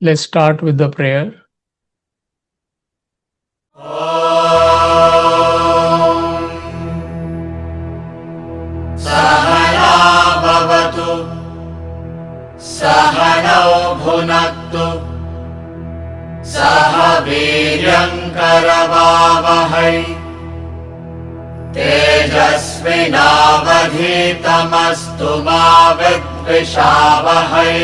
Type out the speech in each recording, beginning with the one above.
Let's start with the prayer. सहनावतु सहनौ भुनक्तु सह वीर्यङ्करवावहै तेजस्विनावधीतमस्तु मा विद्विषावहै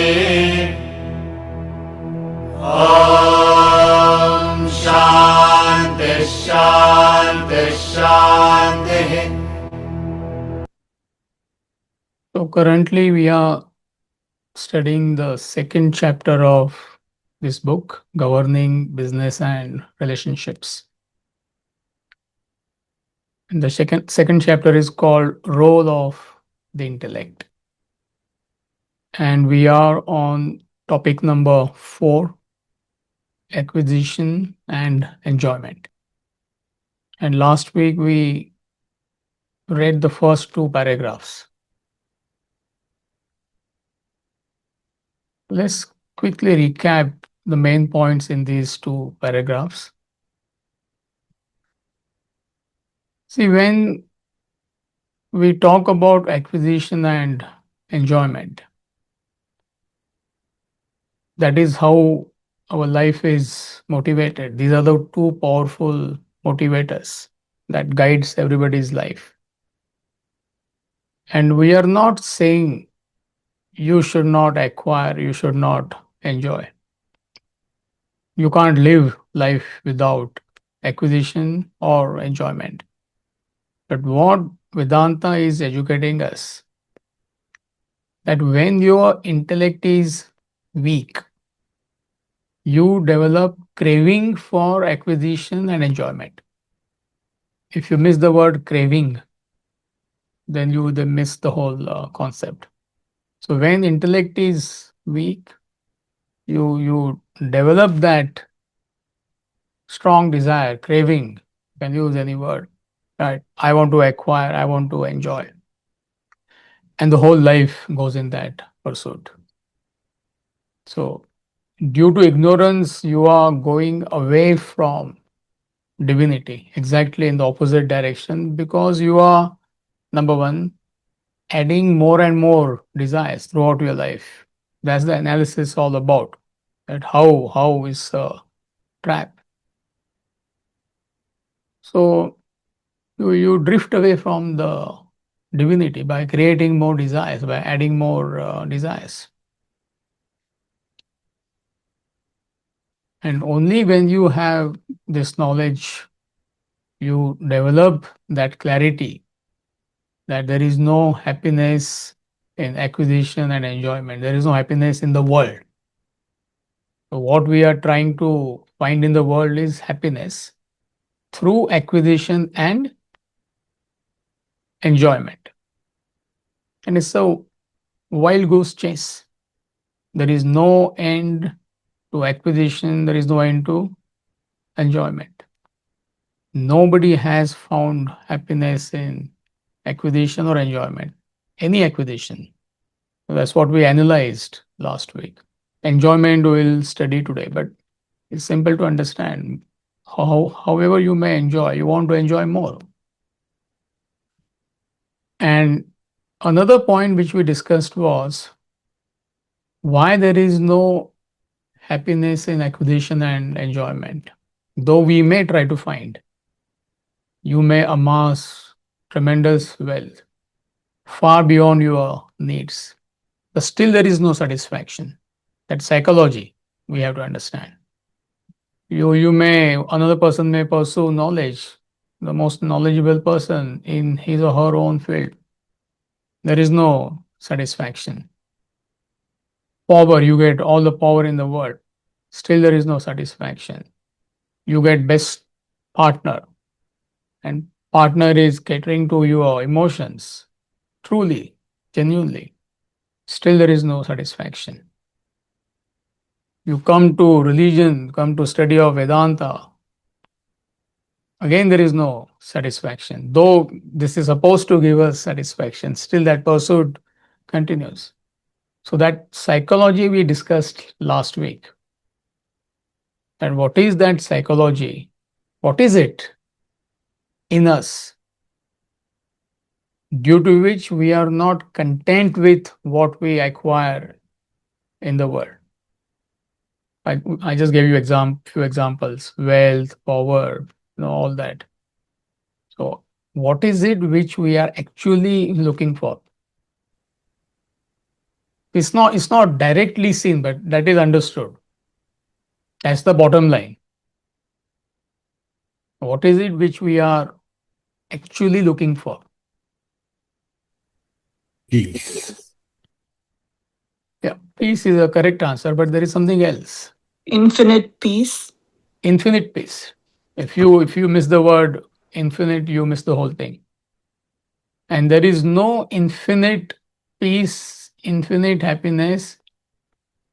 ॐ शान्ति शान्ति शान्तिः. So, currently, we are studying the second chapter of this book, Governing Business and Relationships. And the second chapter is called Role of the Intellect. And we are on topic number 4, acquisition and enjoyment. And last week we read the first 2 paragraphs. Let's quickly recap the main points in these 2 paragraphs. See, when we talk about acquisition and enjoyment, that is how our life is motivated. These are the 2 powerful motivators that guides everybody's life. And we are not saying you should not acquire, you should not enjoy. You can't live life without acquisition or enjoyment. But what Vedanta is educating us, that when your intellect is weak, you develop craving for acquisition and enjoyment. If you miss the word craving, then you would miss the whole concept. So when intellect is weak, you develop that strong desire, craving, you can use any word, right? I want to acquire, I want to enjoy. And the whole life goes in that pursuit. So due to ignorance, you are going away from divinity, exactly in the opposite direction, because you are, number one, adding more and more desires throughout your life. That's the analysis all about. That how is a trap. So you drift away from the divinity by creating more desires, by adding more desires. And only when you have this knowledge, you develop that clarity that there is no happiness in acquisition and enjoyment. There is no happiness in the world. So what we are trying to find in the world is happiness through acquisition and enjoyment. And it's a wild goose chase. There is no end to acquisition, there is no end to enjoyment. Nobody has found happiness in acquisition or enjoyment, any acquisition. That's what we analyzed last week. Enjoyment we'll study today, but it's simple to understand. However you may enjoy, you want to enjoy more. And another point which we discussed was why there is no happiness in acquisition and enjoyment. Though we may try to find, you may amass tremendous wealth far beyond your needs, but still there is no satisfaction. That psychology we have to understand. Another person may pursue knowledge, the most knowledgeable person in his or her own field. There is no satisfaction. Power, you get all the power in the world, still there is no satisfaction. You get best partner, and partner is catering to your emotions, truly, genuinely, still there is no satisfaction. You come to religion, come to study of Vedanta, again there is no satisfaction. Though this is supposed to give us satisfaction, still that pursuit continues. So that psychology we discussed last week. And what is that psychology? What is it in us due to which we are not content with what we acquire in the world? I just gave you few examples: wealth, power, all that. So, what is it which we are actually looking for? It's not directly seen, but that is understood. That's the bottom line. What is it which we are actually looking for? Peace. Yeah, peace is a correct answer, but there is something else. Infinite peace. Infinite peace. If you miss the word infinite, you miss the whole thing. And there is no infinite peace, infinite happiness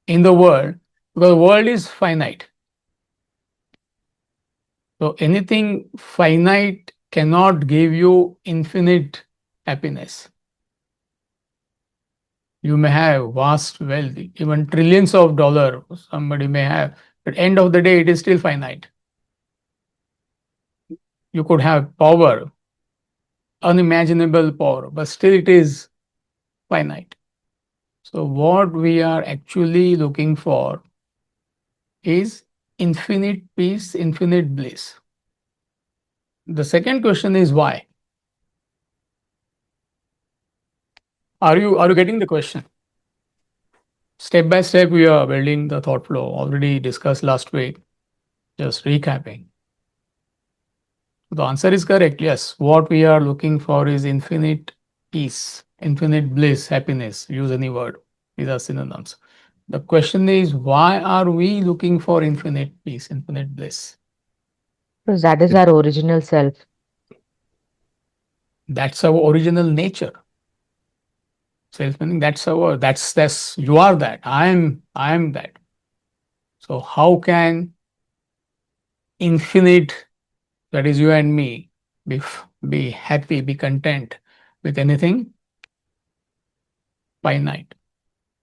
in the world, because the world is finite. So anything finite cannot give you infinite happiness. You may have vast wealth, even trillions of dollars somebody may have, but end of the day it is still finite. You could have power, unimaginable power, but still it is finite. So what we are actually looking for is infinite peace, infinite bliss. The second question is why? Are you getting the question? Step by step, we are building the thought flow. Already discussed last week. Just recapping. The answer is correct. Yes, what we are looking for is infinite peace, infinite bliss, happiness. Use any word. These are synonyms. The question is, why are we looking for infinite peace, infinite bliss? Because that is our original self. That's our original nature. Self meaning that's you are that. I am that. So how can infinite, that is you and me, be happy, be content with anything finite?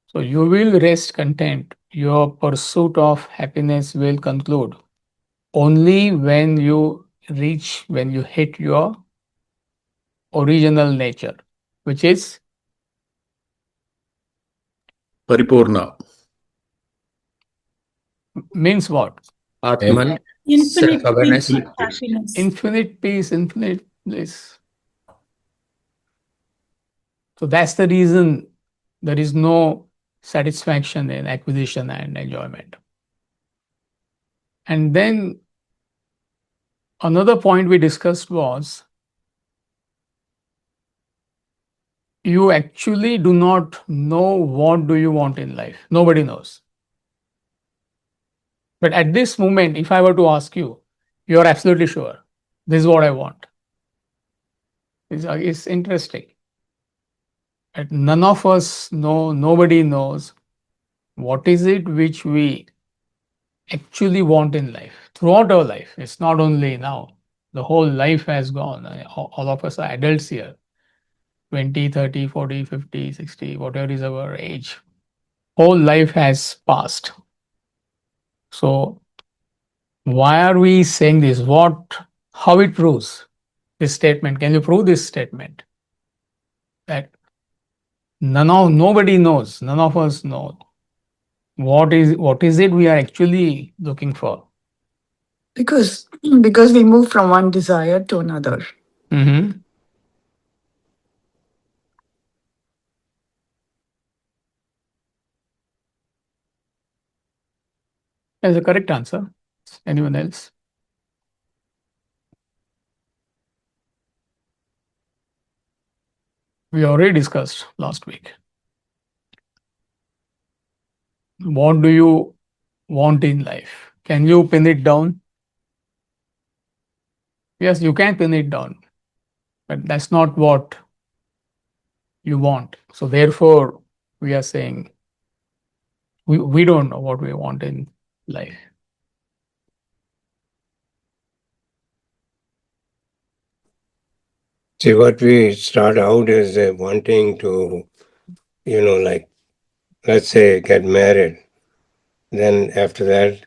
So you will rest content. Your pursuit of happiness will conclude only when you hit your original nature, which is Paripurna. means what? Atman. Infinite peace Self-awareness. and happiness. Infinite peace, infinite bliss. So that's the reason there is no satisfaction in acquisition and enjoyment. And then another point we discussed was you actually do not know what do you want in life. Nobody knows. But at this moment, if I were to ask you, you are absolutely sure this is what I want. It's interesting. And none of us know, nobody knows what is it which we actually want in life throughout our life. It's not only now. The whole life has gone. All of us are adults here. 20, 30, 40, 50, 60, whatever is our age. Whole life has passed. So why are we saying this? How it proves this statement? Can you prove this statement? That nobody knows, none of us know what is it we are actually looking for. Because we move from one desire to another. Mm-hmm. That's the correct answer. Anyone else? We already discussed last week. What do you want in life? Can you pin it down? Yes, you can pin it down, but that's not what you want. So therefore, we are saying we don't know what we want in life. See, what we start out is wanting to, like, let's say, get married. Then after that,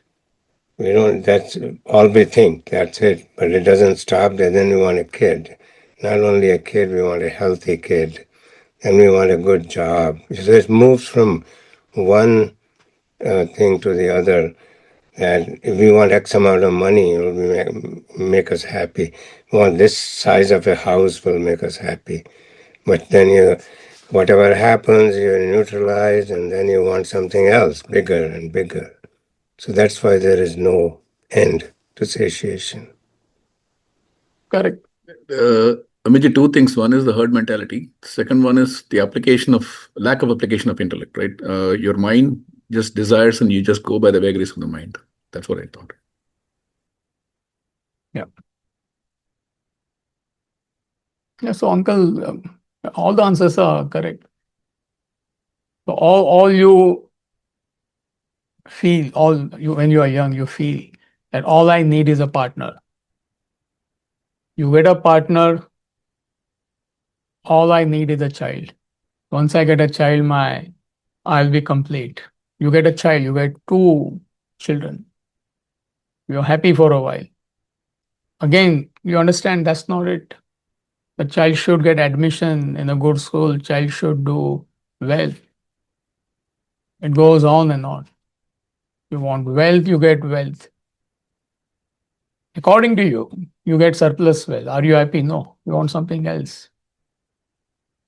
We don't, that's all we think, that's it. But it doesn't stop there. Then we want a kid. Not only a kid, we want a healthy kid. Then we want a good job. So it moves from one thing to the other. That if we want X amount of money, it will make us happy. We want this size of a house will make us happy. But then whatever happens, you're neutralized, and then you want something else, bigger and bigger. So that's why there is no end to satiation. Correct. Amiji, two things. One is the herd mentality. Second one is the lack of application of intellect, right? Your mind just desires and you just go by the vagaries of the mind. That's what I thought. Yeah. Yeah. So, uncle, all the answers are correct. So all you feel, all you when you are young, you feel that all I need is a partner. You get a partner, all I need is a child. Once I get a child, I'll be complete. You get a child, you get two children. You're happy for a while. Again, you understand that's not it. The child should get admission in a good school, child should do well. It goes on and on. You want wealth, you get wealth. According to you, you get surplus wealth. Are you happy? No. You want something else.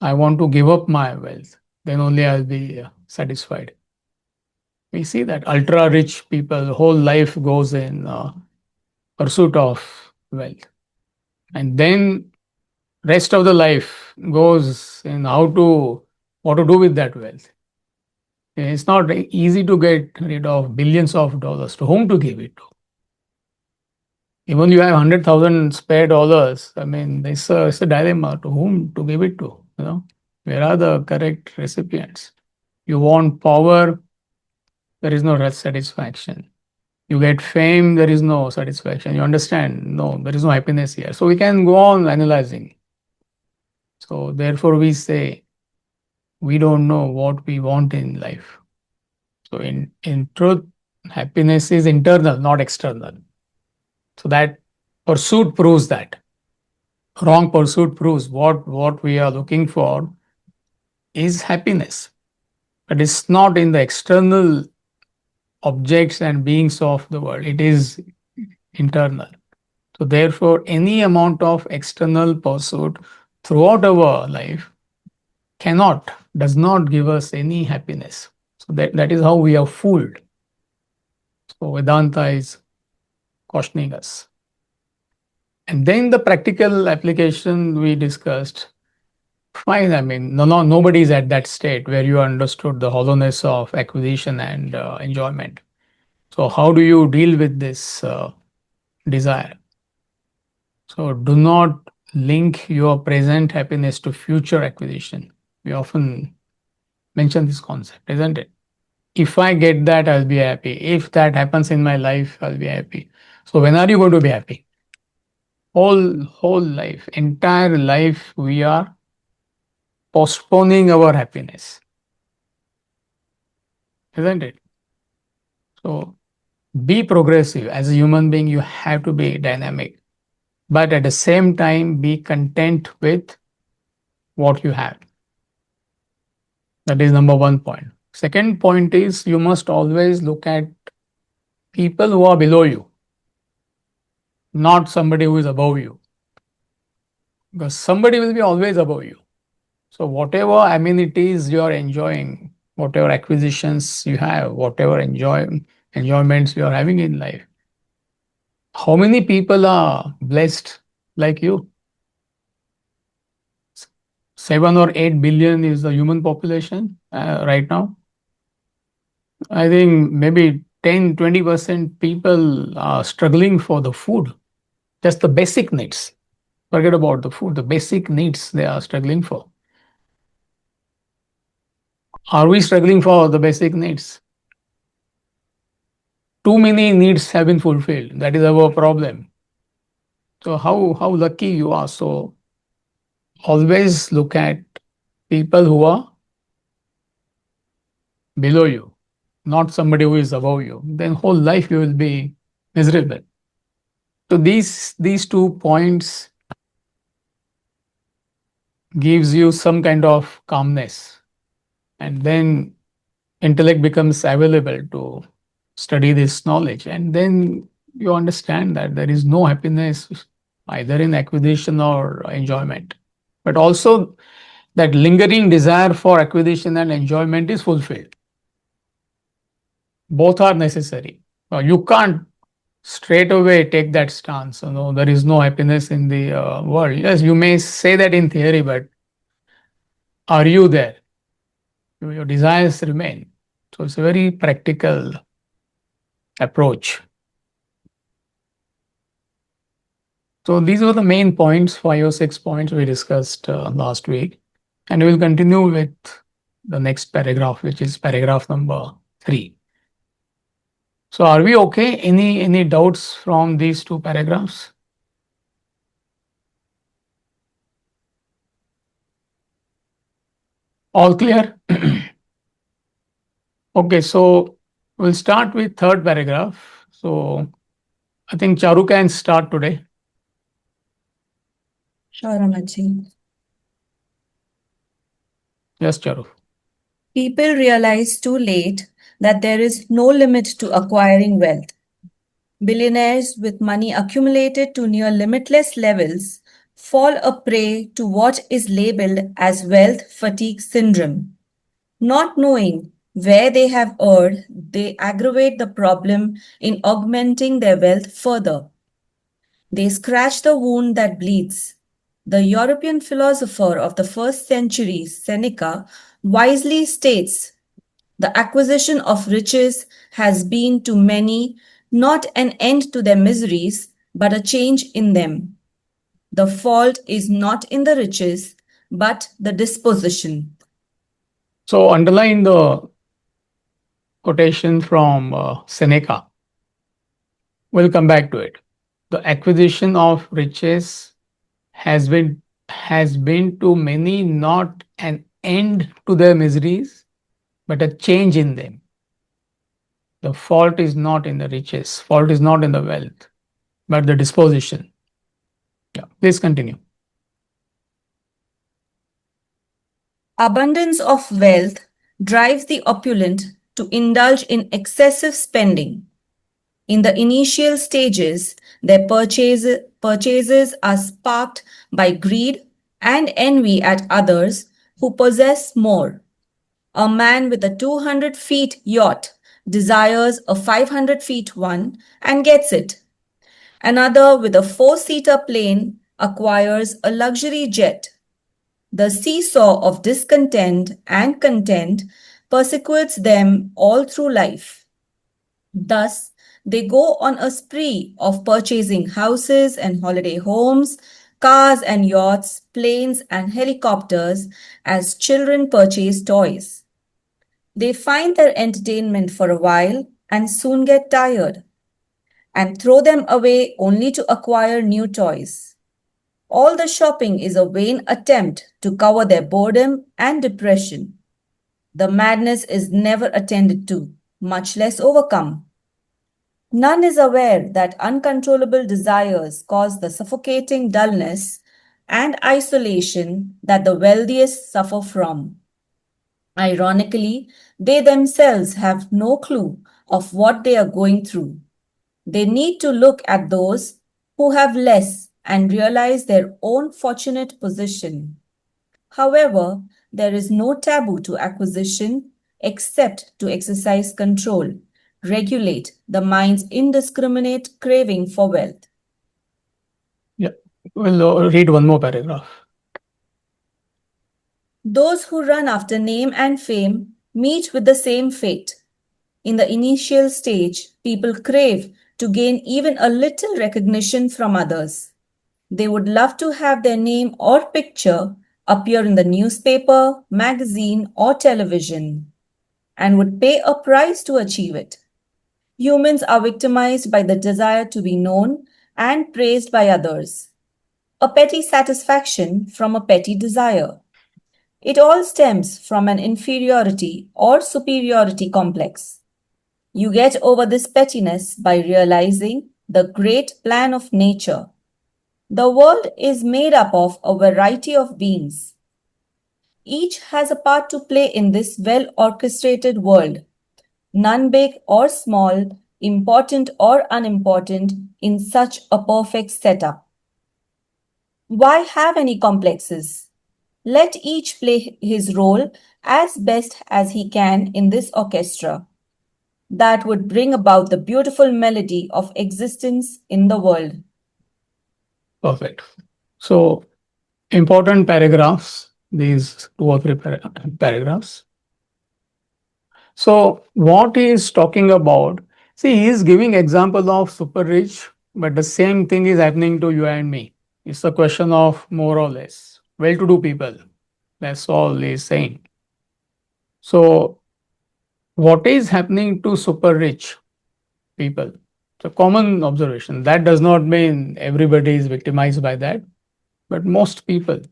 I want to give up my wealth. Then only I'll be satisfied. We see that ultra rich people, whole life goes in pursuit of wealth. And then rest of the life goes in what to do with that wealth. It's not easy to get rid of billions of dollars. To whom to give it to? Even you have 100,000 spare dollars. I mean, it's a dilemma to whom to give it to. Where are the correct recipients? You want power, there is no satisfaction. You get fame, there is no satisfaction. You understand? No, there is no happiness here. So we can go on analyzing. So therefore, we say we don't know what we want in life. So in truth, happiness is internal, not external. So that pursuit proves that. Wrong pursuit proves what we are looking for is happiness. But it's not in the external objects and beings of the world. It is internal. So therefore, any amount of external pursuit throughout our life does not give us any happiness. So that is how we are fooled. So Vedanta is cautioning us. And then the practical application we discussed. Fine, I mean, nobody is at that state where you understood the hollowness of acquisition and enjoyment. So how do you deal with this desire? So do not link your present happiness to future acquisition. We often mention this concept, isn't it? If I get that, I'll be happy. If that happens in my life, I'll be happy. So when are you going to be happy? Whole life, entire life, we are postponing our happiness, isn't it? So be progressive. As a human being, you have to be dynamic, but at the same time, be content with what you have. That is number one point. Second point is you must always look at people who are below you, not somebody who is above you. Because somebody will be always above you. So whatever amenities you are enjoying, whatever acquisitions you have, whatever enjoyments you are having in life, how many people are blessed like you? 7 or 8 billion is the human population right now. I think maybe 10-20% people are struggling for the food, just the basic needs. Forget about the food, the basic needs they are struggling for. Are we struggling for the basic needs? Too many needs have been fulfilled. That is our problem. So how lucky you are. So always look at people who are below you, not somebody who is above you. Then whole life you will be miserable. So these 2 points gives you some kind of calmness, and then intellect becomes available to study this knowledge, and then you understand that there is no happiness either in acquisition or enjoyment, but also that lingering desire for acquisition and enjoyment is fulfilled. Both are necessary. You can't straight away take that stance. There is no happiness in the world. Yes, you may say that in theory, but are you there? Your desires remain. So it's a very practical approach. So these were the main points, 5 or 6 points we discussed last week. And we'll continue with the next paragraph, which is paragraph number 3. So are we okay? Any doubts from these 2 paragraphs? All clear? Okay, so we'll start with 3rd paragraph. So I think Charu can start today. Sure, Amarji. Yes, Charu. People realize too late that there is no limit to acquiring wealth. Billionaires with money accumulated to near limitless levels fall a prey to what is labeled as wealth fatigue syndrome. Not knowing where they have erred, they aggravate the problem in augmenting their wealth further. They scratch the wound that bleeds. The European philosopher of the first century, Seneca, wisely states, "The acquisition of riches has been to many not an end to their miseries, but a change in them. The fault is not in the riches, but the disposition." So underline the quotation from Seneca. We'll come back to it. The acquisition of riches has been to many not an end to their miseries, but a change in them. The fault is not in the riches, fault is not in the wealth, but the disposition. Yeah, please continue. Abundance of wealth drives the opulent to indulge in excessive spending. In the initial stages, their purchases are sparked by greed and envy at others who possess more. A man with a 200 feet yacht desires a 500 feet one and gets it. Another with a 4-seater plane acquires a luxury jet. The seesaw of discontent and content persecutes them all through life. Thus, they go on a spree of purchasing houses and holiday homes, cars and yachts, planes and helicopters as children purchase toys. They find their entertainment for a while and soon get tired and throw them away only to acquire new toys. All the shopping is a vain attempt to cover their boredom and depression. The madness is never attended to, much less overcome. None is aware that uncontrollable desires cause the suffocating dullness and isolation that the wealthiest suffer from. Ironically, they themselves have no clue of what they are going through. They need to look at those who have less and realize their own fortunate position. However, there is no taboo to acquisition except to exercise control, regulate the mind's indiscriminate craving for wealth. Yeah, we'll read one more paragraph. Those who run after name and fame meet with the same fate. In the initial stage, people crave to gain even a little recognition from others. They would love to have their name or picture appear in the newspaper, magazine, or television, and would pay a price to achieve it. Humans are victimized by the desire to be known and praised by others, a petty satisfaction from a petty desire. It all stems from an inferiority or superiority complex. You get over this pettiness by realizing the great plan of nature. The world is made up of a variety of beings. Each has a part to play in this well orchestrated world, none big or small, important or unimportant, in such a perfect setup. Why have any complexes? Let each play his role as best as he can in this orchestra that would bring about the beautiful melody of existence in the world. Perfect. So, important paragraphs, these two or three paragraphs. So, what he is talking about, see, he is giving example of super rich, but the same thing is happening to you and me. It's a question of more or less well-to-do people. That's all he is saying. So, what is happening to super rich people? It's a common observation. That does not mean everybody is victimized by that, but most people,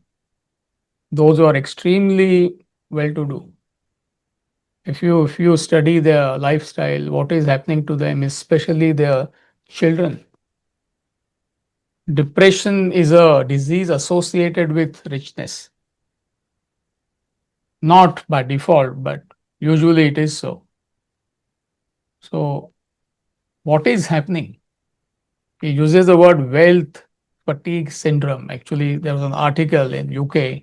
those who are extremely well-to-do, if you study their lifestyle, what is happening to them, especially their children. Depression is a disease associated with richness, not by default, but usually it is so. So, what is happening? He uses the word wealth fatigue syndrome. Actually, there was an article in UK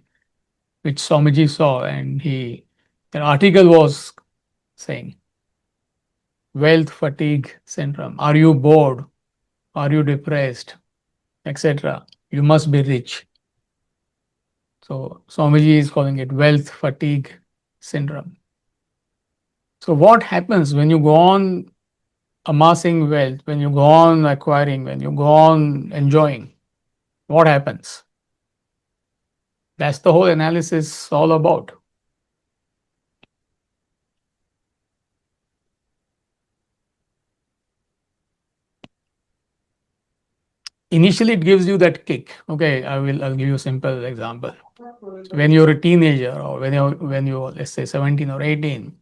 which Swamiji saw, and the article was saying wealth fatigue syndrome. Are you bored? Are you depressed? Etc. You must be rich. So Swamiji is calling it wealth fatigue syndrome. So what happens when you go on amassing wealth, when you go on acquiring, when you go on enjoying? What happens? That's the whole analysis all about. Initially, it gives you that kick. Okay, I'll give you a simple example. When you're a teenager, or when you're let's say 17 or 18,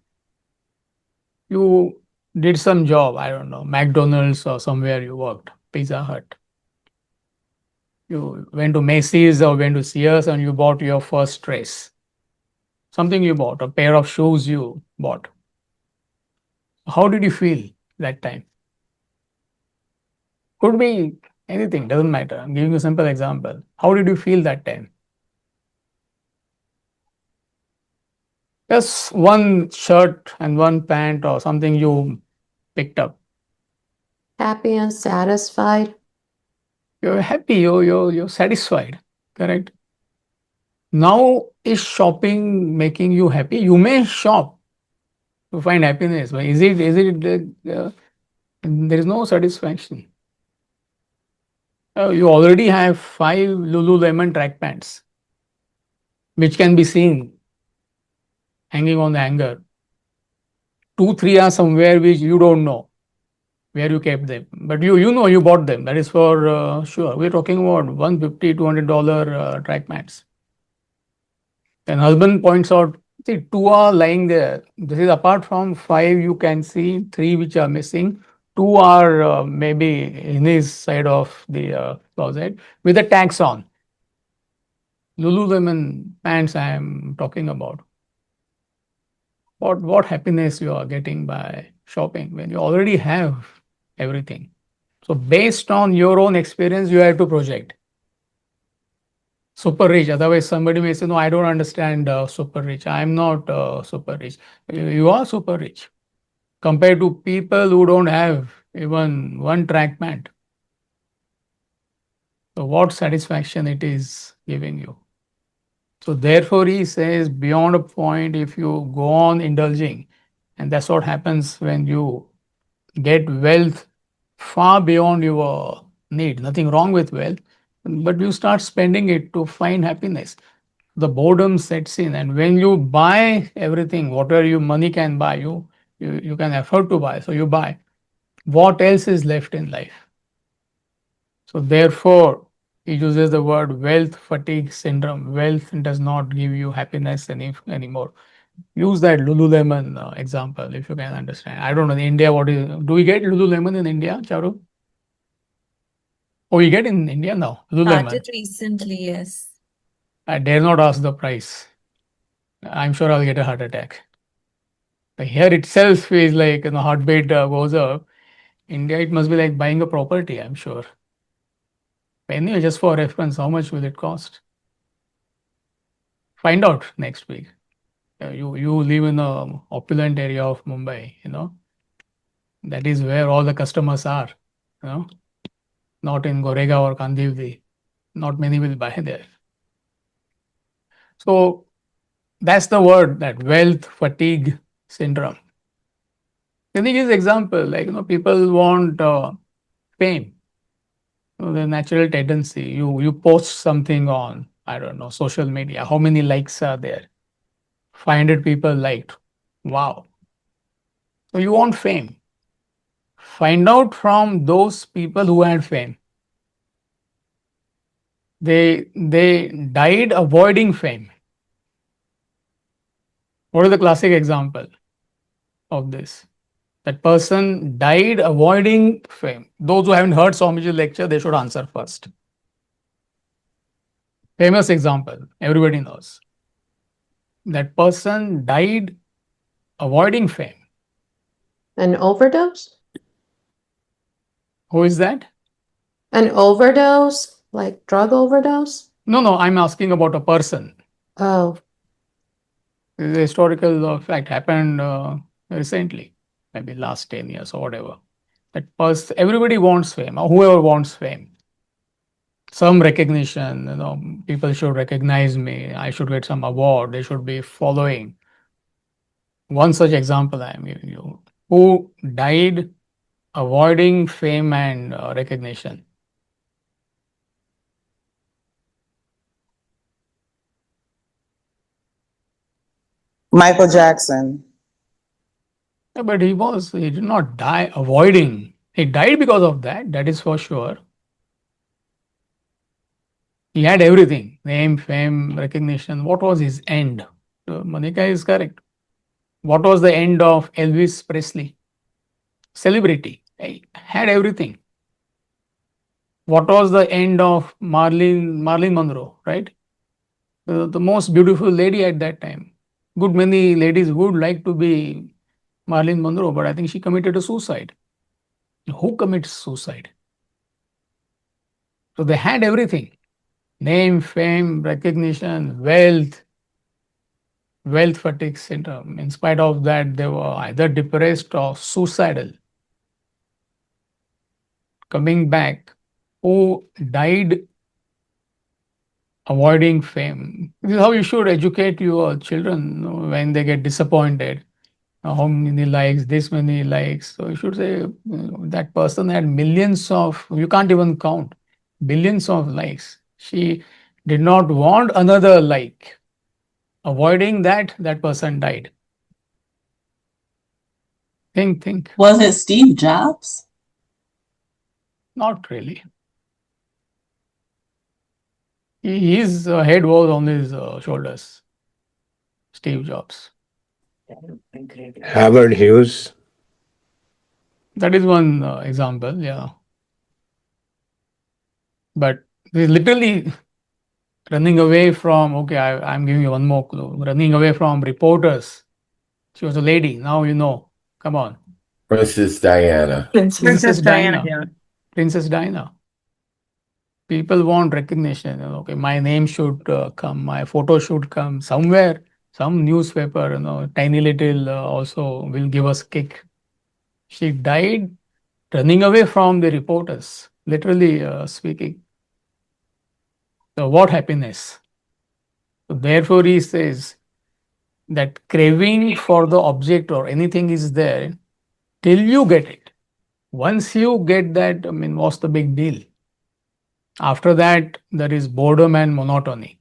you did some job, I don't know, McDonald's or somewhere you worked, Pizza Hut. You went to Macy's or went to Sears and you bought your first dress. Something you bought, a pair of shoes you bought. How did you feel that time? Could be anything, doesn't matter. I'm giving you a simple example. How did you feel that time? Just one shirt and one pant or something you picked up. Happy and satisfied. You're happy, you're satisfied, correct? Now, is shopping making you happy? You may shop to find happiness, but there is no satisfaction. You already have 5 Lululemon track pants, which can be seen hanging on the hanger. 2, 3 are somewhere which you don't know where you kept them, but you know you bought them. That is for sure. We're talking about $150, $200 track pants. Then husband points out, see, 2 are lying there. This is apart from 5 you can see, 3 which are missing. 2 are maybe in his side of the closet with the tags on. Lululemon pants I am talking about. What happiness you are getting by shopping when you already have everything. So based on your own experience, you have to project. Super rich. Otherwise, somebody may say, "No, I don't understand super rich. I am not super rich." You are super rich compared to people who don't have even one track pant. So, what satisfaction it is giving you? So, therefore, he says, beyond a point, if you go on indulging, and that's what happens when you get wealth far beyond your need. Nothing wrong with wealth, but you start spending it to find happiness. The boredom sets in, and when you buy everything, whatever your money can buy, you can afford to buy, so you buy. What else is left in life? So therefore, he uses the word wealth fatigue syndrome. Wealth does not give you happiness anymore. Use that Lululemon example if you can understand. I don't know in India what is. Do we get Lululemon in India, Charu? Oh, we get in India now. Lululemon. Started recently, yes. I dare not ask the price. I'm sure I'll get a heart attack. The hair itself is like heartbeat goes up. India, it must be like buying a property. I'm sure. Anyway, just for reference, how much will it cost? Find out next week. You live in a opulent area of Mumbai. That is where all the customers are. You know, not in Goregaon or Kandivli. Not many will buy there. So that's the word, that wealth fatigue syndrome. The thing is, example, like people want fame. The natural tendency. You post something on, I don't know, social media. How many likes are there? 500 people liked. Wow. So you want fame. Find out from those people who had fame. They died avoiding fame. What is the classic example of this? That person died avoiding fame. Those who haven't heard Swamiji's lecture, they should answer first. Famous example, everybody knows. That person died avoiding fame. An overdose? Who is that? An overdose? Like drug overdose? No, I'm asking about a person. Oh, This is a historical fact happened recently, maybe last 10 years or whatever. That person, everybody wants fame, or whoever wants fame. Some recognition, people should recognize me. I should get some award. They should be following. One such example I am giving you, who died avoiding fame and recognition. Michael Jackson. But he did not die avoiding. He died because of that. That is for sure. He had everything: name, fame, recognition. What was his end? Monica is correct. What was the end of Elvis Presley? Celebrity. He had everything. What was the end of Marilyn Monroe, right? The most beautiful lady at that time. Good many ladies would like to be Marilyn Monroe, but I think she committed a suicide. Who commits suicide? So they had everything: name, fame, recognition, wealth fatigue syndrome. In spite of that, they were either depressed or suicidal. Coming back, who died avoiding fame. This is how you should educate your children when they get disappointed. How many likes, this many likes. So you should say that person had millions of, you can't even count, billions of likes. She did not want another like. Avoiding that, that person died. Think. Was it Steve Jobs? Not really. His head was on his shoulders. Steve Jobs. Howard Hughes. That is one example, yeah. But literally running away from, okay, I'm giving you one more clue. Running away from reporters. She was a lady. Now you know. Come on. Princess Diana. Princess Diana. Princess Diana. People want recognition. Okay, my name should come, my photo should come somewhere. Some newspaper, tiny little also will give us kick. She died running away from the reporters, literally speaking. So what happiness? So therefore, he says that craving for the object or anything is there till you get it. Once you get that, what's the big deal? After that, there is boredom and monotony.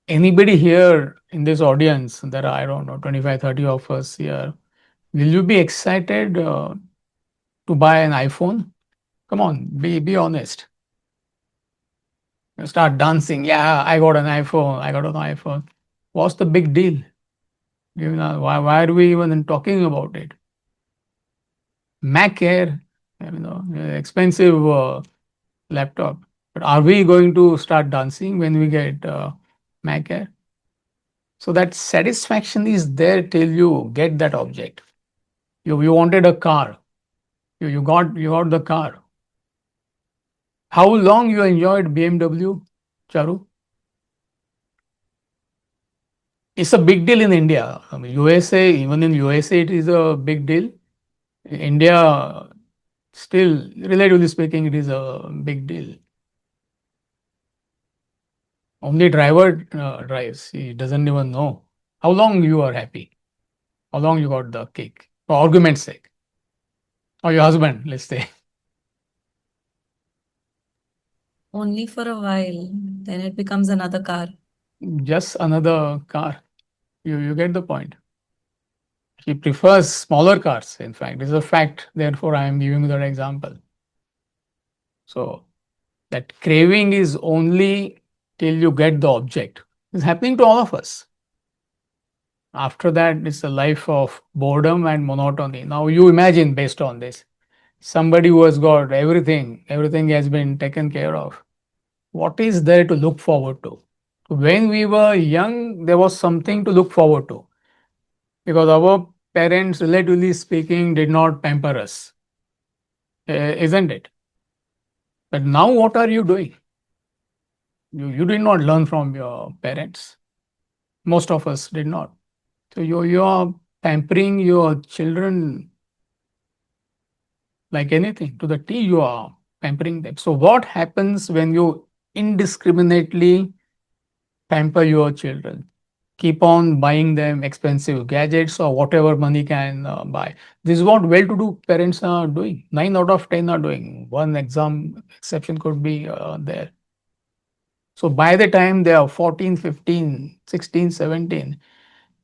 Anybody here in this audience, there are, I don't know, 25, 30 of us here, will you be excited to buy an iPhone? Come on, be honest. You start dancing. Yeah, I got an iPhone. What's the big deal? Why are we even talking about it? Mac Air, expensive laptop. But are we going to start dancing when we get Mac Air? So that satisfaction is there till you get that object. You wanted a car. You got the car. How long you enjoyed BMW, Charu? It's a big deal in India. I mean, USA, even in USA, it is a big deal. India, still, relatively speaking, it is a big deal. Only driver drives. He doesn't even know how long you are happy, how long you got the kick. For argument's sake, or your husband, let's say, Only for a while, then it becomes another car. just another car. You get the point. He prefers smaller cars. In fact, this is a fact. Therefore, I am giving you that example. So that craving is only till you get the object. It's happening to all of us. After that, it's a life of boredom and monotony. Now, you imagine based on this, somebody who has got everything has been taken care of. What is there to look forward to? When we were young, there was something to look forward to because our parents, relatively speaking, did not pamper us, isn't it? But now, what are you doing? You did not learn from your parents. Most of us did not. So you are pampering your children like anything. To the T, you are pampering them. So what happens when you indiscriminately pamper your children? Keep on buying them expensive gadgets or whatever money can buy. This is what well-to-do parents are doing. 9 out of 10 are doing. One exception could be there. So by the time they are 14, 15, 16, 17,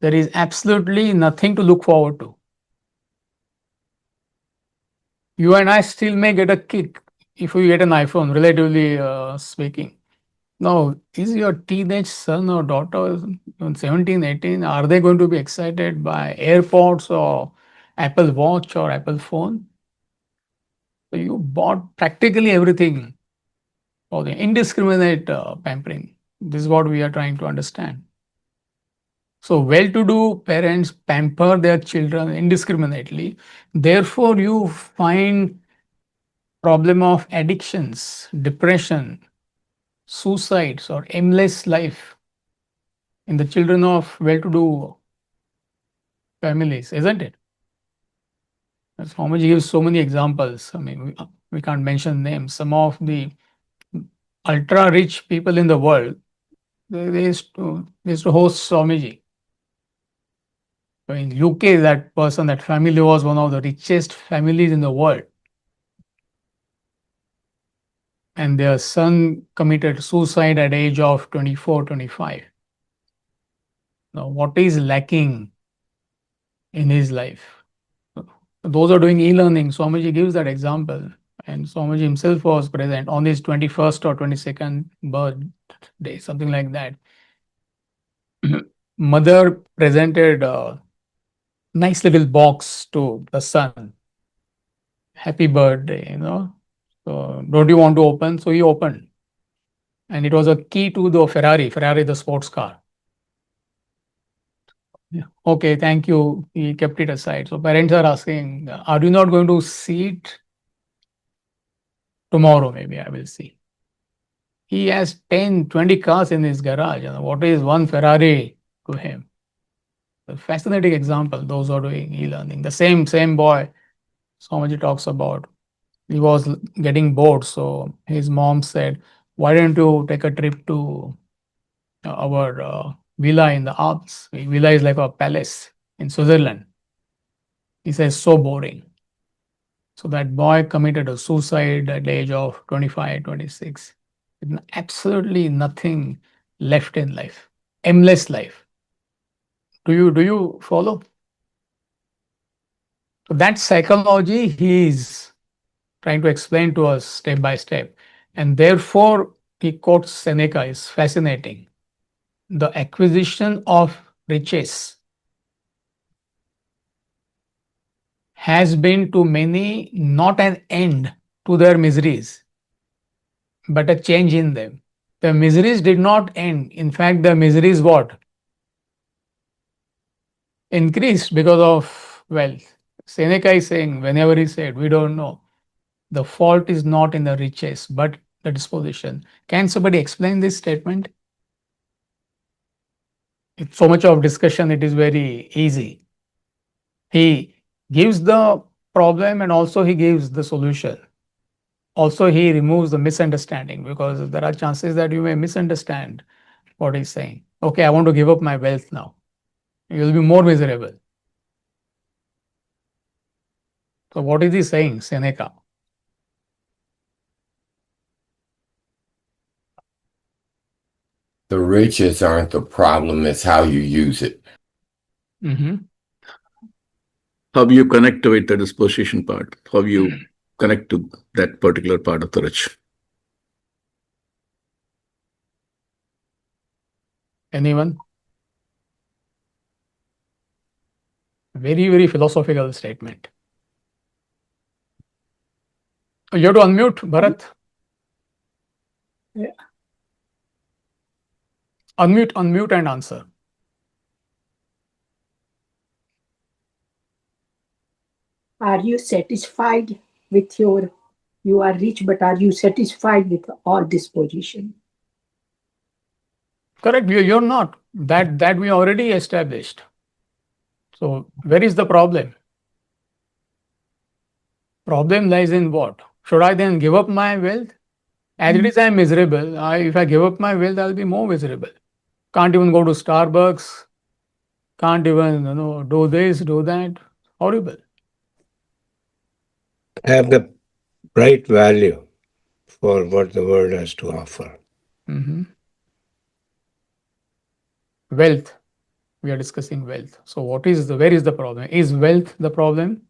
there is absolutely nothing to look forward to. You and I still may get a kick if we get an iPhone, relatively speaking. Now, is your teenage son or daughter, 17, 18, are they going to be excited by AirPods or Apple Watch or Apple phone? So you bought practically everything for the indiscriminate pampering. This is what we are trying to understand. So well-to-do parents pamper their children indiscriminately. Therefore, you find problem of addictions, depression, suicides, or aimless life in the children of well-to-do families, isn't it? Swamiji gives so many examples. I mean, we can't mention names. Some of the ultra-rich people in the world, they used to host Swamiji. So in UK, that family was one of the richest families in the world. And their son committed suicide at age of 24, 25. Now, what is lacking in his life? Those are doing e-learning. Swamiji gives that example. And Swamiji himself was present on his 21st or 22nd birthday, something like that. Mother presented a nice little box to the son. Happy birthday. So, don't you want to open? So he opened. And it was a key to the Ferrari, the sports car. Yeah. Okay, thank you. He kept it aside. So parents are asking, are you not going to see it? Tomorrow, maybe I will see. He has 10, 20 cars in his garage. What is one Ferrari to him? A fascinating example, those who are doing e-learning. The same boy Swamiji talks about. He was getting bored. So his mom said, why don't you take a trip to our villa in the Alps? Villa is like a palace in Switzerland. He says, so boring. So that boy committed a suicide at the age of 25, 26. Absolutely nothing left in life. Aimless life. Do you follow? So that psychology he is trying to explain to us step by step. And therefore, he quotes Seneca is fascinating. the acquisition of riches has been to many not an end to their miseries, but a change in them. The miseries did not end. In fact, the miseries what? Increased because of wealth. Seneca is saying, whenever he said, we don't know, the fault is not in the riches, but the disposition. Can somebody explain this statement? It's so much of discussion, it is very easy. He gives the problem and also he gives the solution. Also, he removes the misunderstanding because there are chances that you may misunderstand what he's saying. Okay, I want to give up my wealth now. You will be more miserable. So, what is he saying, Seneca? The riches aren't the problem, it's how you use it. Mhm. How you connect with the disposition part, how you connect to that particular part of the rich. Anyone? Very, very philosophical statement. You have to unmute, Bharat. Yeah. Unmute and answer. Are you satisfied with you are rich, but are you satisfied with all disposition? Correct. You're not. That we already established. So where is the problem? Problem lies in what? Should I then give up my wealth? As it is, I'm miserable. If I give up my wealth, I'll be more miserable. Can't even go to Starbucks. Can't even do this, do that. Horrible. Have the right value for what the world has to offer. Mhm. Wealth. We are discussing wealth. So where is the problem? Is wealth the problem?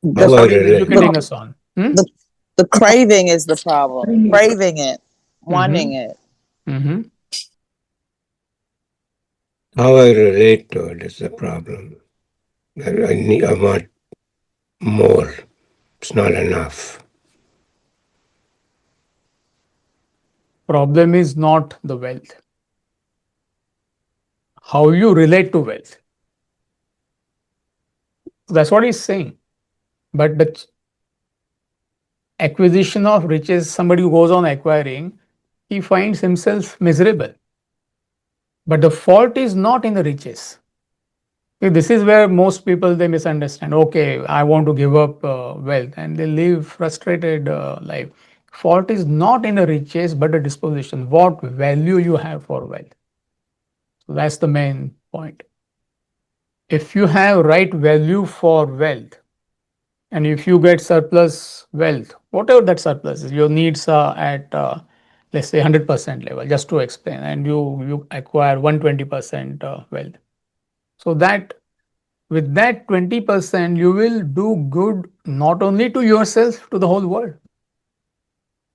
That's How I what he's relate. educating us on. The craving is the problem. Craving it, wanting Mm-hmm. it. Mm-hmm. How I relate to it is the problem. I want more. It's not enough. Problem is not the wealth. How you relate to wealth. That's what he's saying. But the acquisition of riches, somebody who goes on acquiring, he finds himself miserable. But the fault is not in the riches. See, this is where most people they misunderstand. Okay, I want to give up wealth, and they live frustrated life. Fault is not in the riches, but the disposition. What value you have for wealth. So that's the main point. If you have right value for wealth, and if you get surplus wealth, whatever that surplus is, your needs are at let's say 100% level, just to explain, and you acquire 120% wealth. So that with that 20%, you will do good not only to yourself, to the whole world,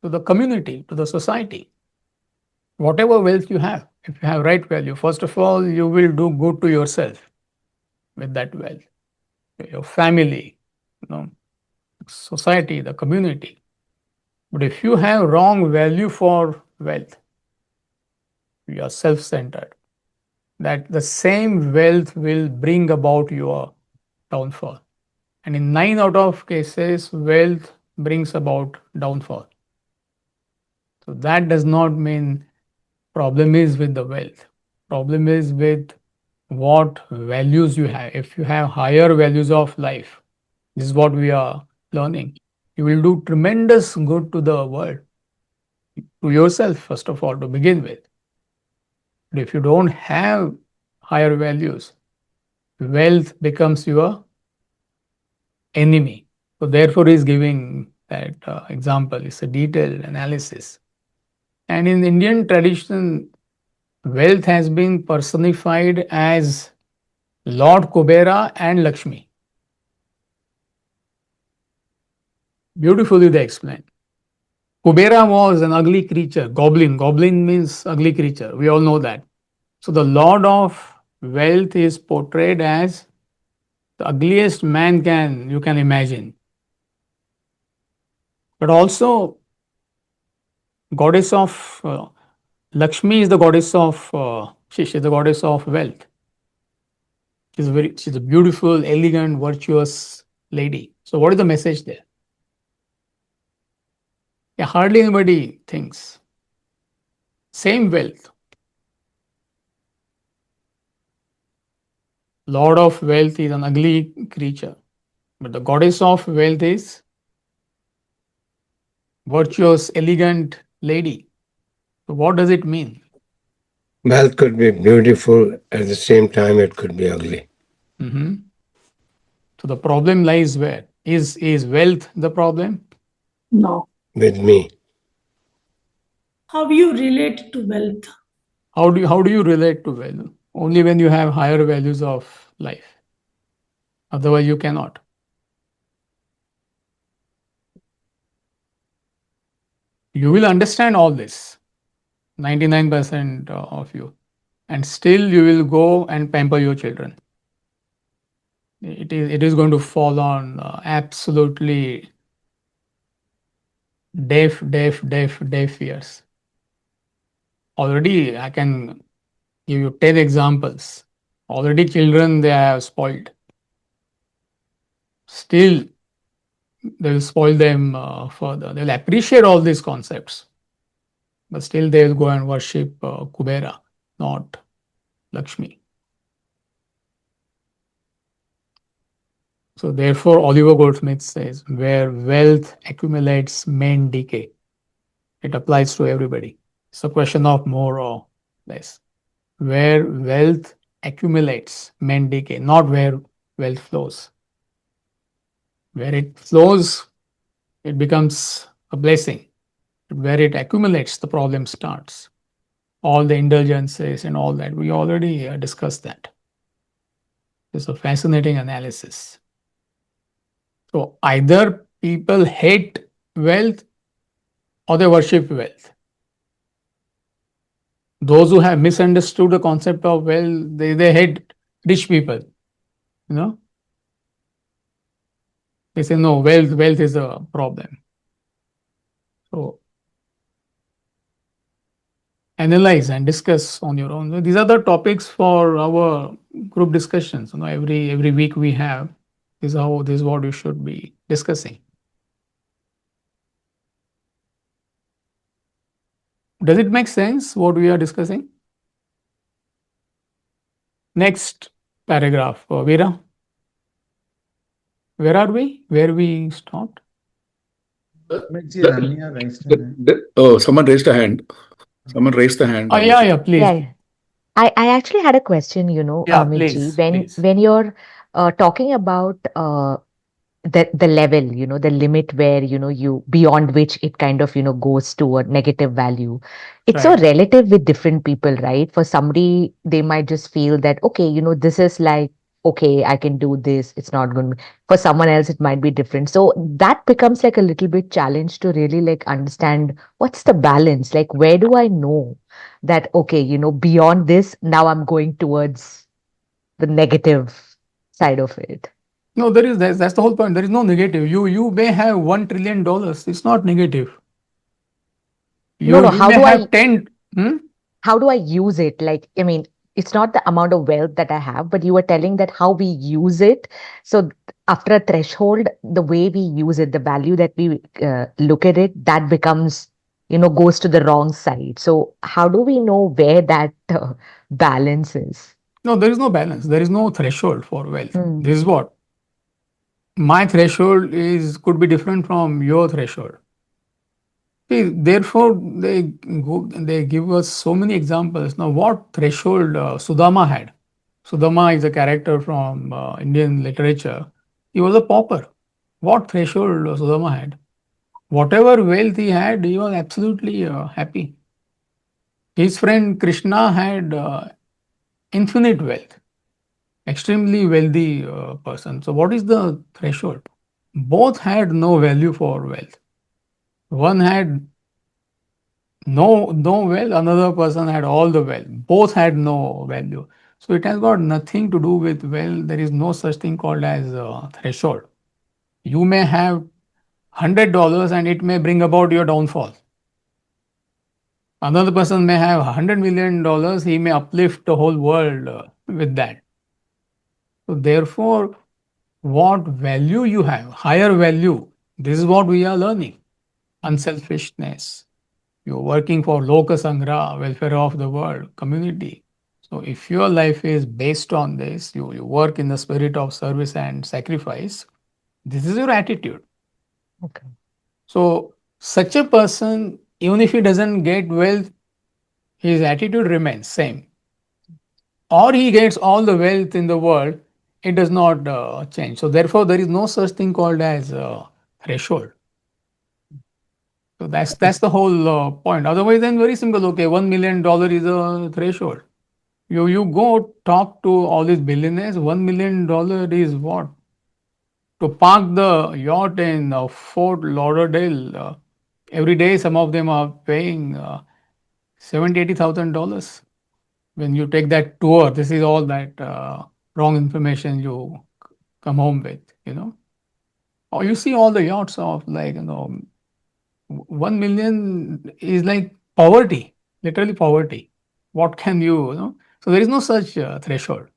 to the community, to the society. Whatever wealth you have, if you have right value, first of all, you will do good to yourself with that wealth, your family, society, the community. But if you have wrong value for wealth, you are self-centered, that the same wealth will bring about your downfall. And in 9 out of cases, wealth brings about downfall. So that does not mean problem is with the wealth. Problem is with what values you have. If you have higher values of life, this is what we are learning. You will do tremendous good to the world, to yourself, first of all, to begin with. But if you don't have higher values, wealth becomes your enemy. So therefore, he's giving that example. It's a detailed analysis. And in Indian tradition, wealth has been personified as Lord Kubera and Lakshmi. Beautifully they explain. Kubera was an ugly creature, goblin. Goblin means ugly creature. We all know that. So the Lord of Wealth is portrayed as the ugliest man you can imagine. But also, goddess of Lakshmi is the goddess of she's the goddess of wealth. She's a beautiful, elegant, virtuous lady. So what is the message there? Yeah, hardly anybody thinks. Same wealth. Lord of wealth is an ugly creature, but the goddess of wealth is virtuous, elegant lady. So what does it mean? Wealth could be beautiful, at the same time, it could be ugly. Mhm. So the problem lies where? Is wealth the problem? No. With me. How you relate to wealth? How do you relate to wealth? Only when you have higher values of life. Otherwise, you cannot. You will understand all this, 99% of you, and still you will go and pamper your children. It is going to fall on absolutely deaf ears. Already, I can give you 10 examples. Already, children they have spoiled. Still, they will spoil them further. They will appreciate all these concepts, but still they will go and worship Kubera, not Lakshmi. So therefore, Oliver Goldsmith says, where wealth accumulates, men decay. It applies to everybody. It's a question of more or less. Where wealth accumulates, men decay, not where wealth flows. Where it flows, it becomes a blessing. Where it accumulates, the problem starts. All the indulgences and all that, we already discussed that. It's a fascinating analysis. So either people hate wealth or they worship wealth. Those who have misunderstood the concept of wealth, they hate rich people. You know, they say no, wealth is a problem. So analyze and discuss on your own. So these are the topics for our group discussions. You know, every week we have. This is what you should be discussing. Does it make sense what we are discussing? Next paragraph, Veera. Where are we? Where we stopped? Oh, someone raised a hand. Someone raised the hand. Oh yeah, please. Yeah, yeah. I actually had a question, Yeah, Mitji, please. when you're talking about the level, the limit where, you beyond which it kind of, goes to a negative value. It's so Right. relative with different people, right? For somebody, they might just feel that, okay, this is like, okay, I can do this. It's not going to, for someone else, it might be different. So that becomes like a little bit challenge to really like understand what's the balance? Like, where do I know that, okay, beyond this, now I'm going towards the negative side of it? No, that's the whole point. There is no negative. You may have $1 trillion. It's not negative. No, no. You may have 10. How do I use it? Like, I mean, it's not the amount of wealth that I have, but you were telling that how we use it. So after a threshold, the way we use it, the value that we look at it, that becomes, goes to the wrong side. So how do we know where that balance is? No, there is no balance. There is no threshold for wealth. Hmm. This is what my threshold is could be different from your threshold. See, therefore, they give us so many examples. Now, what threshold Sudama had? Sudama is a character from Indian literature. He was a pauper. What threshold Sudama had? Whatever wealth he had, he was absolutely happy. His friend Krishna had infinite wealth, extremely wealthy person. So, what is the threshold? Both had no value for wealth. One had no wealth, another person had all the wealth. Both had no value. So it has got nothing to do with wealth. There is no such thing called as a threshold. You may have $100 and it may bring about your downfall. Another person may have $100 million, he may uplift the whole world with that. So, therefore, what value you have, higher value, this is what we are learning. Unselfishness. You're working for Loka Sangra, welfare of the world, community. So, if your life is based on this, you work in the spirit of service and sacrifice, this is your attitude. Okay. So, such a person, even if he doesn't get wealth, his attitude remains same. Or he gets all the wealth in the world, it does not change. So, therefore, there is no such thing called as threshold. So that's the whole point. Otherwise, then very simple. Okay, $1 million is a threshold. You go talk to all these billionaires. $1 million is what? To park the yacht in Fort Lauderdale every day. Some of them are paying $70,000-$80,000. When you take that tour, this is all that wrong information you come home with. Or you see all the yachts of 1 million is like poverty, literally poverty. What can you? So there is no such threshold.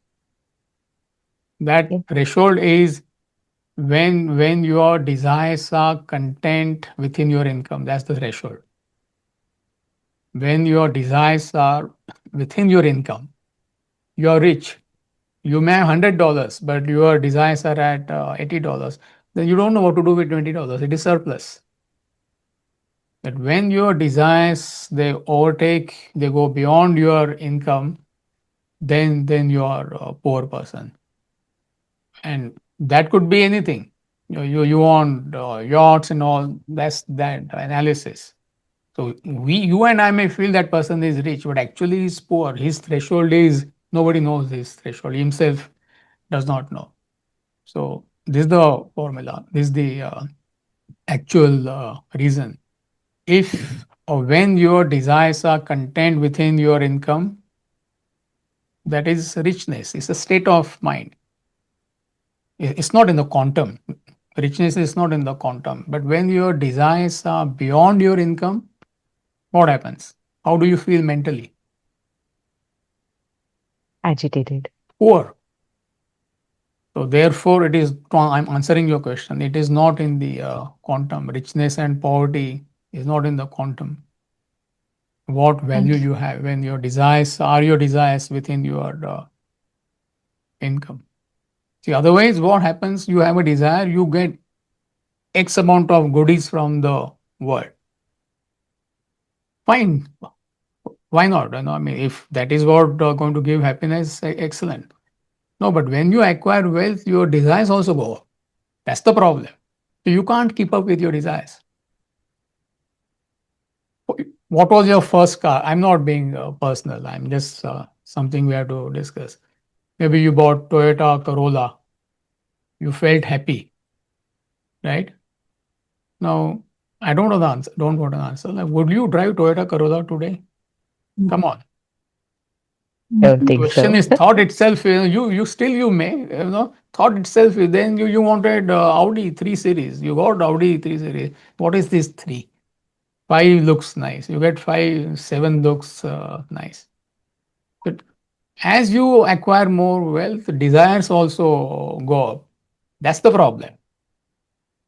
That Yeah. threshold is when your desires are content within your income. That's the threshold. When your desires are within your income, you are rich. You may have $100, but your desires are at $80. Then you don't know what to do with $20. It is surplus. That when your desires they overtake, they go beyond your income, then you are a poor person. And that could be anything. You want yachts and all. That's that analysis. So you and I may feel that person is rich, but actually he's poor. His threshold is nobody knows his threshold. Himself does not know. So this is the formula. This is the actual reason. If or when your desires are contained within your income, that is richness. It's a state of mind. It's not in the quantum. Richness is not in the quantum. But when your desires are beyond your income, what happens? How do you feel mentally? Agitated. Poor. So therefore, it is. I'm answering your question. It is not in the quantum. Richness and poverty is not in the quantum. What value Thank you. you have when your desires are your desires within your income. See, otherwise, what happens? You have a desire, you get X amount of goodies from the world. Fine. Why not? I mean, if that is what going to give happiness, excellent. No, but when you acquire wealth, your desires also go up. That's the problem. So you can't keep up with your desires. What was your first car? I'm not being personal. I'm just something we have to discuss. Maybe you bought Toyota Corolla. You felt happy, right? Now, I don't know the answer. Don't want an answer. Like, would you drive Toyota Corolla today? Come on. Don't think Question so. is thought itself. You still you may thought itself. Then you wanted Audi 3 Series. You got Audi 3 Series. What is this 3? 5 looks nice. You get 5. 7 looks nice. But as you acquire more wealth, desires also go up. That's the problem.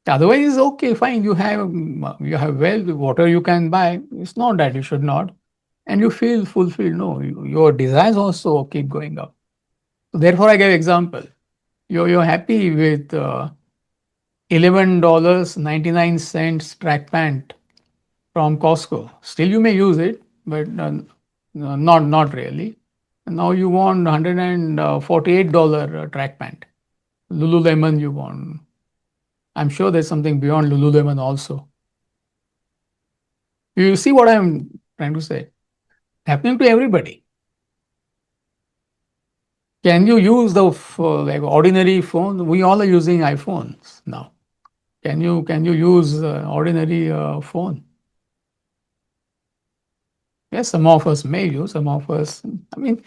Otherwise, okay, fine. You have wealth, whatever you can buy. It's not that you should not, and you feel fulfilled. No, your desires also keep going up. So therefore, I gave example. You're happy with $11.99 track pant from Costco. Still, you may use it, but not really. And now you want $148 track pant. Lululemon you want. I'm sure there's something beyond Lululemon also. You see what I'm trying to say? Happening to everybody. Can you use the like ordinary phone? We all are using iPhones now. Can you use ordinary phone? Yes, some of us may use, some of us, I mean,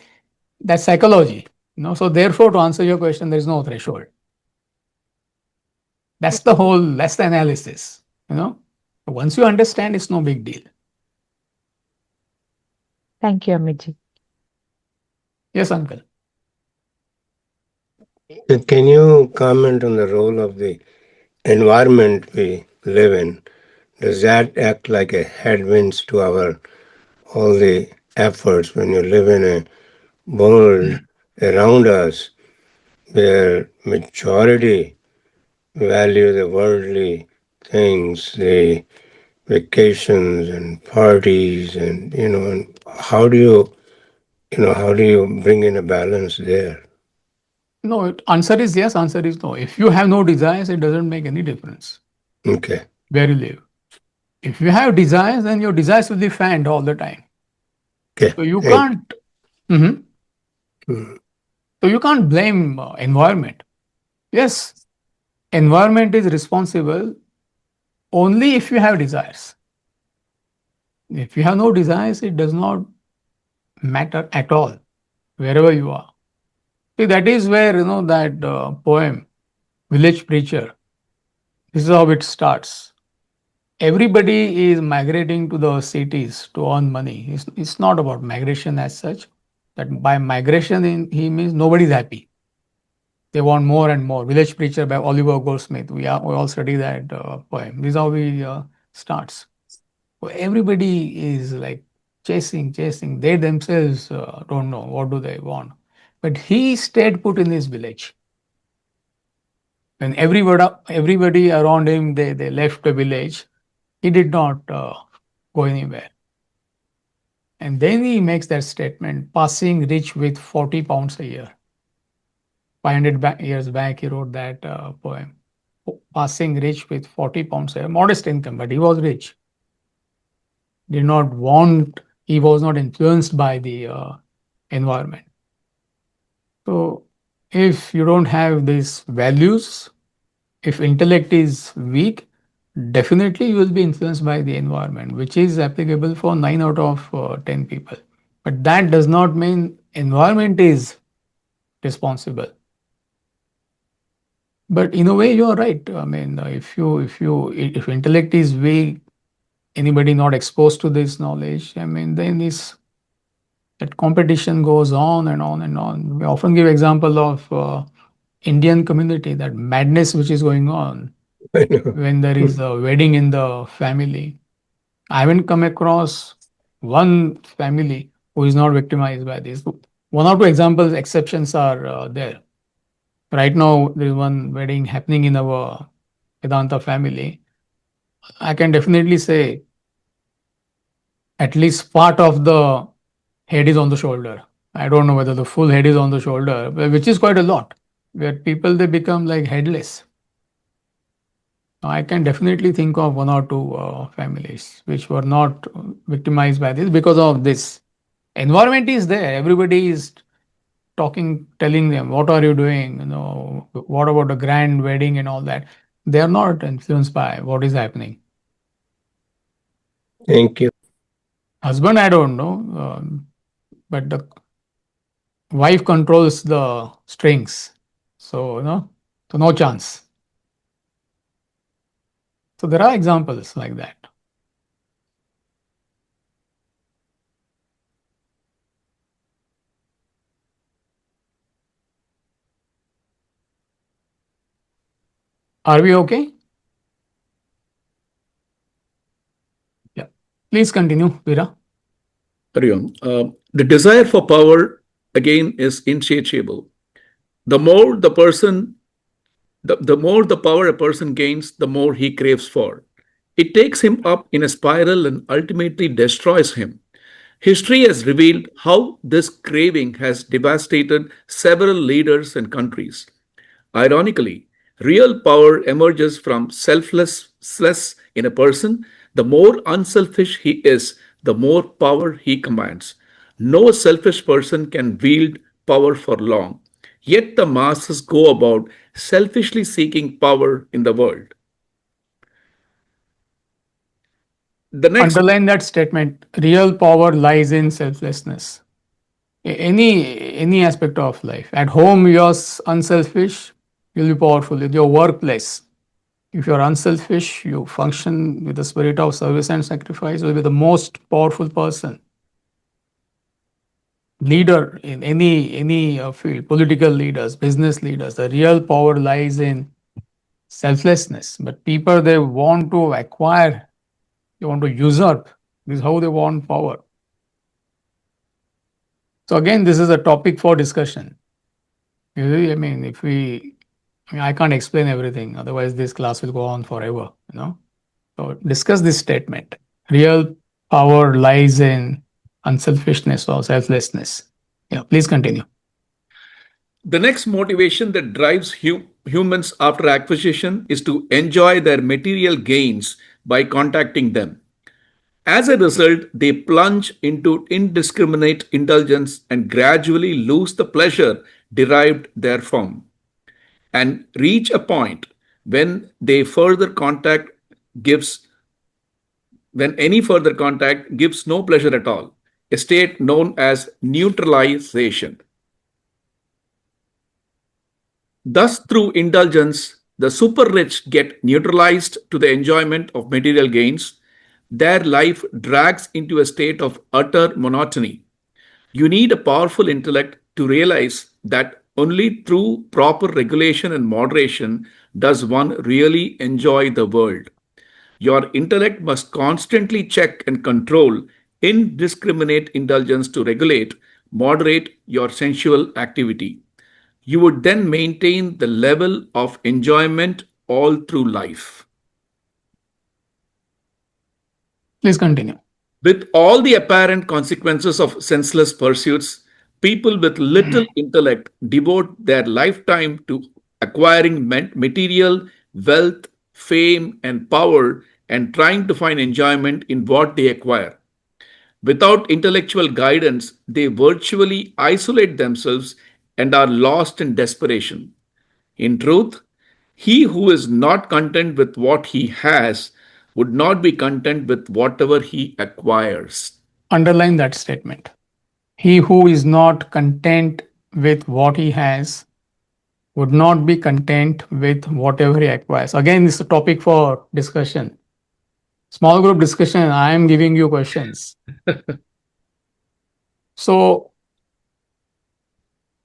that's psychology. So therefore, to answer your question, there is no threshold. That's the analysis. Once you understand, it's no big deal. Thank you, Amitji. Yes, uncle. Can you comment on the role of the environment we live in? Does that act like a headwinds to our all the efforts when you live in a world around us where majority value the worldly things, the vacations and parties, and and how do you bring in a balance there? No, answer is yes, answer is no. If you have no desires, it doesn't make any difference Okay. where you live. If you have desires, then your desires will be fanned all the time. Okay. So you Thank can't. Mhm. you. So you can't blame environment. Yes, environment is responsible only if you have desires. If you have no desires, it does not matter at all wherever you are. See, that is where that poem, Village Preacher. This is how it starts. Everybody is migrating to the cities to earn money. It's not about migration as such. That by migration, he means nobody's happy. They want more and more. Village Preacher by Oliver Goldsmith. We all study that poem. This is how we starts. So everybody is like chasing. They themselves don't know what do they want. But he stayed put in his village. When everybody around him they left the village, he did not go anywhere. And then he makes that statement: passing rich with 40 pounds a year. 500 years back, he wrote that poem. Passing rich with 40 pounds a year, modest income, but he was rich. Did not want, he was not influenced by the environment. So, if you don't have these values, if intellect is weak, definitely you will be influenced by the environment, which is applicable for 9 out of 10 people. But that does not mean environment is responsible. But in a way, you are right. I mean, if intellect is weak, anybody not exposed to this knowledge, I mean, then this that competition goes on and on and on. We often give example of Indian community, that madness which is going on I know. when there is a wedding in the family. I haven't come across one family who is not victimized by this. One or two examples, exceptions are there. Right now, there is one wedding happening in our Vedanta family. I can definitely say at least part of the head is on the shoulder. I don't know whether the full head is on the shoulder, which is quite a lot, where people they become like headless. I can definitely think of one or two families which were not victimized by this because of this. Environment is there. Everybody is talking, telling them, what are you doing? What about a grand wedding and all that? They are not influenced by what is happening. Thank you. Husband, I don't know, but the wife controls the strings. So, so no chance. So there are examples like that. Are we okay? Yeah. Please continue, Veera. Carry on. The desire for power again is insatiable. The more the person, the more the power a person gains, the more he craves for. It takes him up in a spiral and ultimately destroys him. History has revealed how this craving has devastated several leaders and countries. Ironically, real power emerges from selflessness in a person. The more unselfish he is, the more power he commands. No selfish person can wield power for long. Yet the masses go about selfishly seeking power in the world. The next, Underline that statement. Real power lies in selflessness. Any aspect of life. At home, you're unselfish, you'll be powerful. In your workplace, if you're unselfish, you function with the spirit of service and sacrifice, you'll be the most powerful person. Leader in any field, political leaders, business leaders, the real power lies in selflessness. But people, they want to acquire, they want to usurp. This is how they want power. So again, this is a topic for discussion. I mean, I can't explain everything. Otherwise, this class will go on forever. So discuss this statement. Real power lies in unselfishness or selflessness. Yeah, please continue. the next motivation that drives humans after acquisition is to enjoy their material gains by contacting them. As a result, they plunge into indiscriminate indulgence and gradually lose the pleasure derived therefrom, and reach a point when they further contact gives when any further contact gives no pleasure at all, a state known as neutralization. Thus, through indulgence, the super rich get neutralized to the enjoyment of material gains. Their life drags into a state of utter monotony. You need a powerful intellect to realize that only through proper regulation and moderation does one really enjoy the world. Your intellect must constantly check and control indiscriminate indulgence to regulate, moderate your sensual activity. You would then maintain the level of enjoyment all through life. Please continue. With all the apparent consequences of senseless pursuits, people with little intellect devote their lifetime to acquiring material, wealth, fame, and power and trying to find enjoyment in what they acquire. Without intellectual guidance, they virtually isolate themselves and are lost in desperation. In truth, he who is not content with what he has would not be content with whatever he acquires. Underline that statement. He who is not content with what he has would not be content with whatever he acquires. Again, this is a topic for discussion. Small group discussion, I am giving you questions. So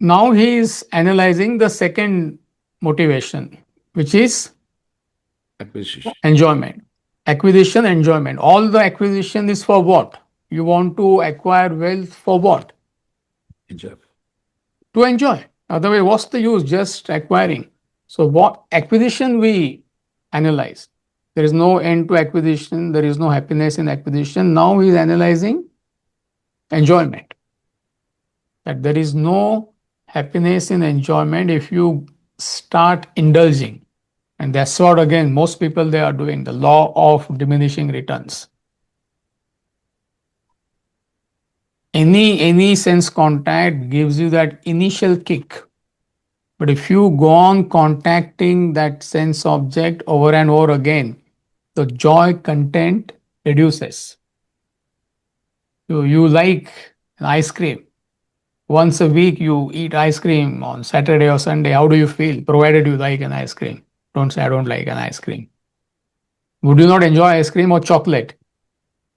now he is analyzing the second motivation, which is Acquisition. enjoyment. Acquisition, enjoyment. All the acquisition is for what? You want to acquire wealth for what? Enjoy. To enjoy. Otherwise, what's the use just acquiring? So what acquisition we analyze? There is no end to acquisition. There is no happiness in acquisition. Now he is analyzing enjoyment. That there is no happiness in enjoyment if you start indulging. And that's what, again, most people, they are doing, the law of diminishing returns. Any sense contact gives you that initial kick. But if you go on contacting that sense object over and over again, the joy content reduces. You like an ice cream. Once a week you eat ice cream on Saturday or Sunday. How do you feel? Provided you like an ice cream. Don't say I don't like an ice cream. Would you not enjoy ice cream or chocolate?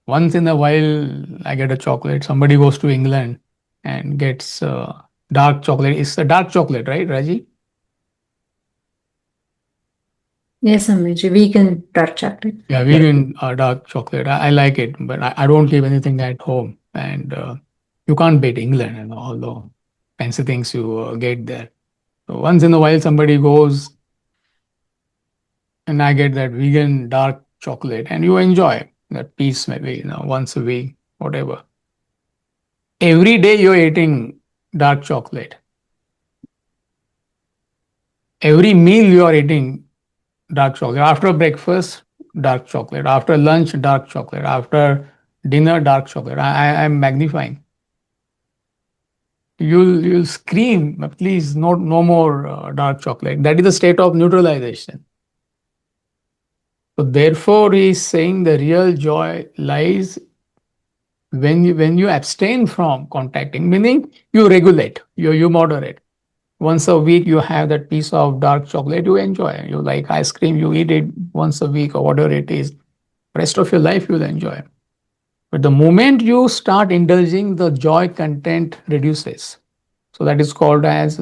Once in a while I get a chocolate. Somebody goes to England and gets dark chocolate. It's a dark chocolate, right, Raji? Yes, Amiji, vegan dark chocolate. Yeah, vegan dark chocolate. I like it, but I don't keep anything at home. And you can't beat England, all the fancy things you get there. So once in a while, somebody goes and I get that vegan dark chocolate, and you enjoy that piece maybe once a week, whatever. Every day you're eating dark chocolate. Every meal you are eating dark chocolate. After breakfast, dark chocolate. After lunch, dark chocolate. After dinner, dark chocolate. I'm magnifying. You'll scream, please, no more dark chocolate. That is the state of neutralization. So therefore, he is saying the real joy lies when you abstain from contacting, meaning you regulate, you moderate. Once a week, you have that piece of dark chocolate, you enjoy. You like ice cream, you eat it once a week or whatever it is. Rest of your life, you'll enjoy. But the moment you start indulging, the joy content reduces. So that is called as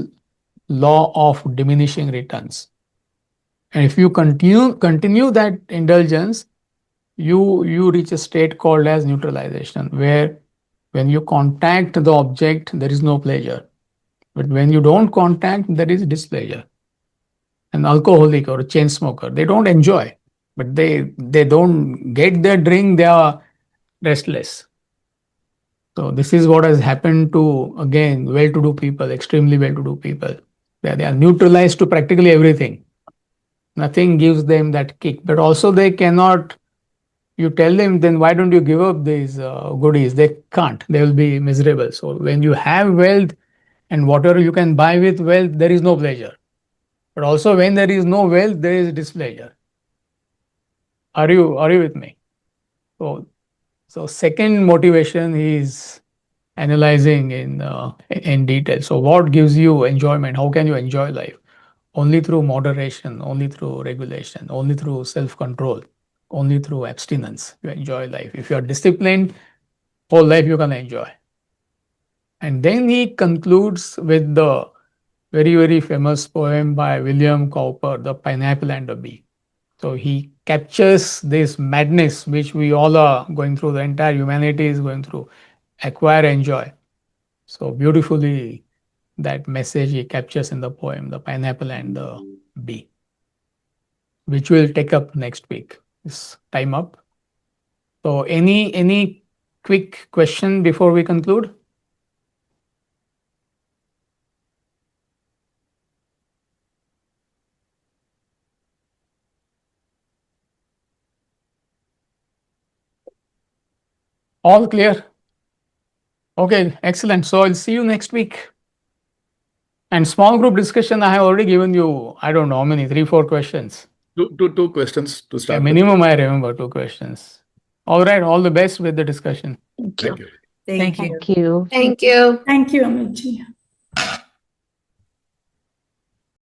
law of diminishing returns. And if you continue that indulgence, you reach a state called as neutralization, where when you contact the object, there is no pleasure. But when you don't contact, there is displeasure. An alcoholic or a chain smoker, they don't enjoy, but they don't get their drink, they are restless. So this is what has happened to, again, well-to-do people, extremely well-to-do people. They are neutralized to practically everything. Nothing gives them that kick. But also they cannot. You tell them, then why don't you give up these goodies? They can't. They will be miserable. So when you have wealth and whatever you can buy with wealth, there is no pleasure. But also when there is no wealth, there is displeasure. Are you with me? So second motivation is analyzing in detail. So what gives you enjoyment? How can you enjoy life? Only through moderation, only through regulation, only through self-control, only through abstinence. You enjoy life. If you are disciplined, whole life you can enjoy. And then he concludes with the very, very famous poem by William Cowper, The Pineapple and the Bee. So he captures this madness which we all are going through, the entire humanity is going through, acquire, enjoy. So beautifully, that message he captures in the poem, The Pineapple and the Bee, which we'll take up next week. Is time up? So any quick question before we conclude? All clear? Okay, excellent. So I'll see you next week. And small group discussion, I have already given you, I don't know how many, 3-4 questions. Two questions to start with. Minimum, I remember 2 questions. All right, all the best with the discussion. Thank you. Thank you. Thank you. Thank you. Thank you, Amitji.